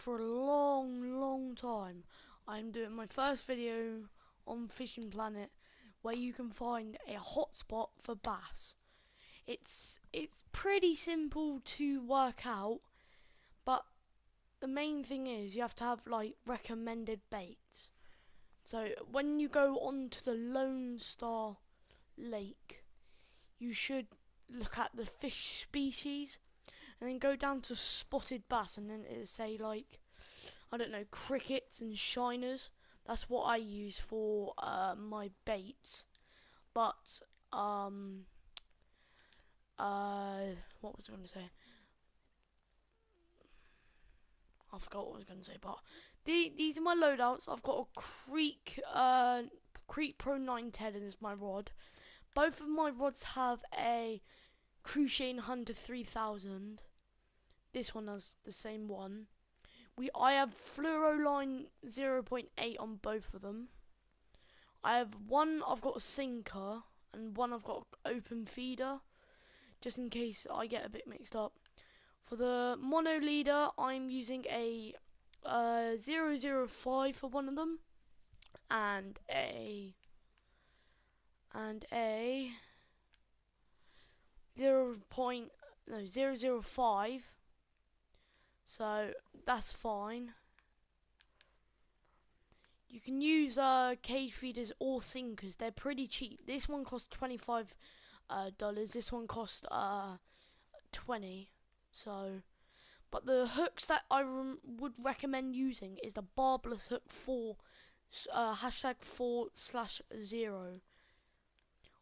for a long time. I'm doing my first video on Fishing Planet where you can find a hotspot for bass. It's pretty simple to work out, but the main thing is you have to have like recommended baits. So when you go onto the Lone Star Lake, you should look at the fish species and then go down to spotted bass, and then it'll say like, I don't know, crickets and shiners. That's what I use for my baits. But what was I going to say? I forgot what I was going to say. But these are my loadouts. I've got a Creek Pro 910 is my rod. Both of my rods have a Crucian Hunter 3000. This one has the same one. I have Fluoroline 0.8 on both of them. I have one I've got a sinker and one I've got open feeder, just in case I get a bit mixed up. For the mono leader, I'm using a 005 for one of them, and a 0.005. So that's fine. You can use cage feeders or sinkers. They're pretty cheap. This one costs $25. This one costs 20. So, but the hooks that I would recommend using is the barbless hook 4 #4/0.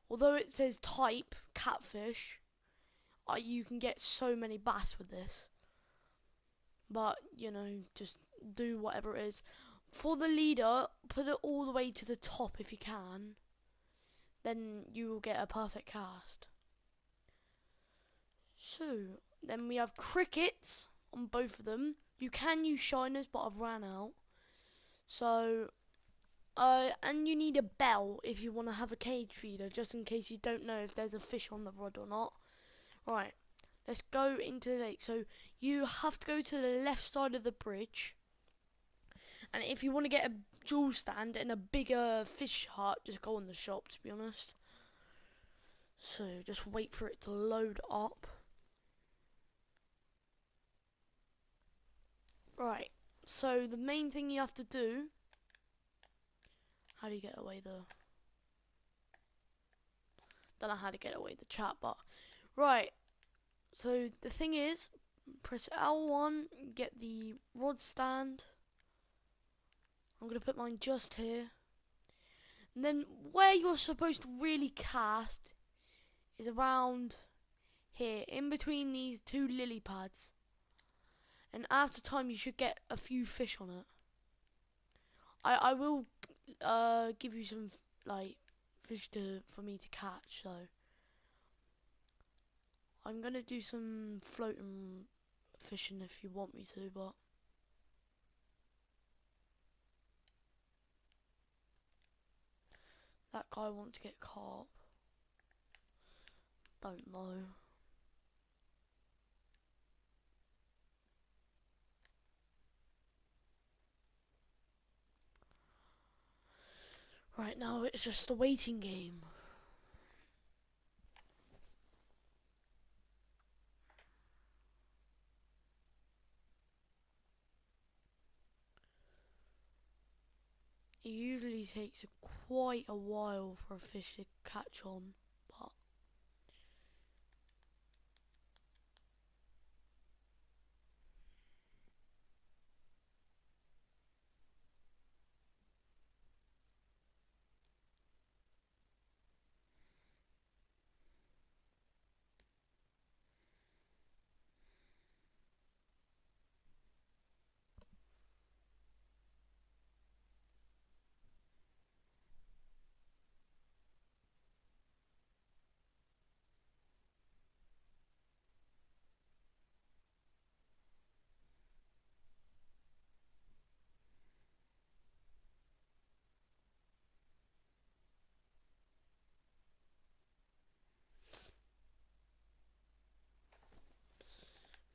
Although it says type catfish, you can get so many bass with this. But you know, just do whatever it is. For the leader, put it all the way to the top if you can. Then you will get a perfect cast. So, then we have crickets on both of them. You can use shiners, but I've ran out. So, and you need a bell if you want to have a cage feeder, just in case you don't know if there's a fish on the rod or not. Right, let's go into the lake. So, you have to go to the left side of the bridge. And if you want to get a jewel stand and a bigger fish hut, just go in the shop, to be honest. So just wait for it to load up. Right, so the main thing you have to do, how do you get away the, don't know how to get away the chat, but right, so the thing is, press L1, get the rod stand. I'm going to put mine just here. And then where you're supposed to really cast is around here, in between these two lily pads. And after time you should get a few fish on it. I will give you some like fish for me to catch, so I'm gonna do some floating fishing if you want me to, but that guy wants to get carp. Don't know. Right now it's just a waiting game. It usually takes quite a while for a fish to catch on, but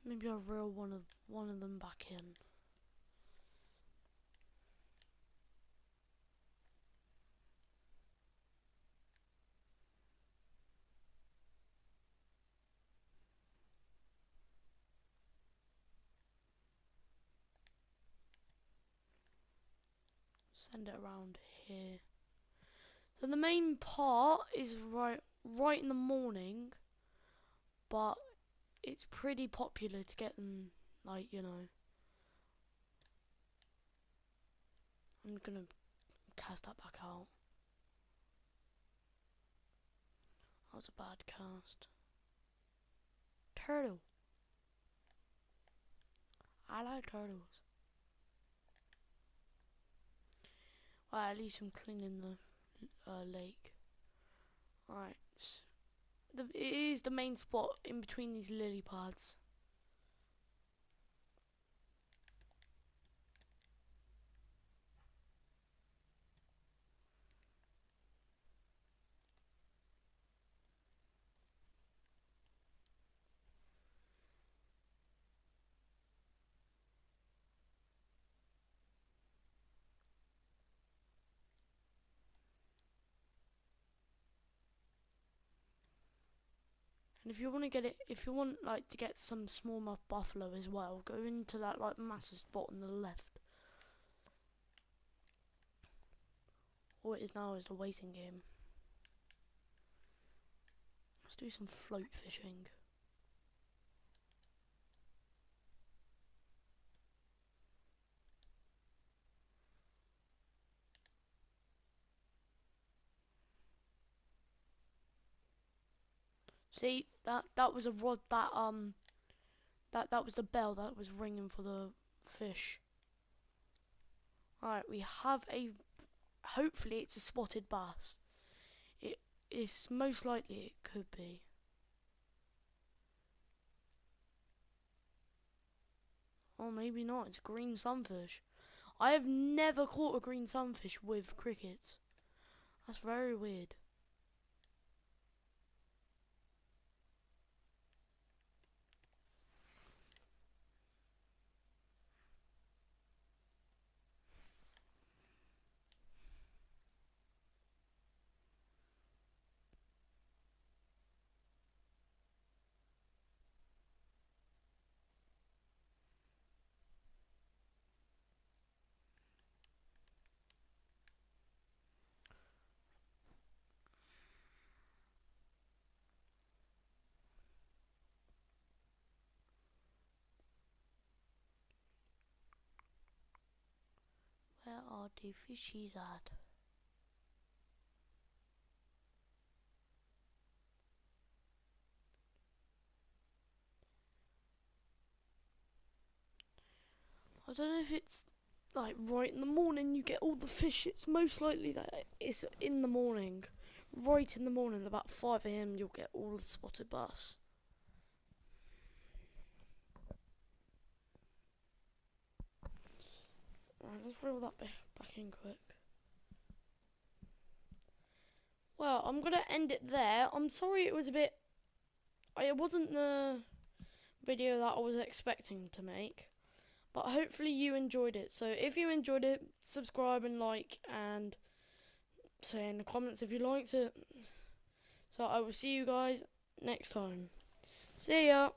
maybe I'll reel one of them back in. send it around here. So the main part is right in the morning, but it's pretty popular to get them, like, you know. I'm gonna cast that back out. That was a bad cast. Turtle. I like turtles. Well, at least I'm cleaning the lake. Right. It is the main spot in between these lily pads. And if you want to get it, if you want like to get some smallmouth buffalo as well, go into that like massive spot on the left. All it is now is the waiting game. Let's do some float fishing. See, that was a rod that was the bell that was ringing for the fish. Right, we have a, hopefully it's a spotted bass. It is most likely it could be. Or maybe not, it's a green sunfish. I have never caught a green sunfish with crickets. That's very weird. Where are the fishies at? I don't know if it's like right in the morning you get all the fish. It's most likely that it's in the morning. Right in the morning, about 5 AM, you'll get all the spotted bass. Right, let's reel that back in quick. Well, I'm gonna end it there. I'm sorry it was a bit. It wasn't the video that I was expecting to make, but hopefully you enjoyed it. So if you enjoyed it, subscribe and like, and say in the comments if you liked it. So I will see you guys next time. See ya!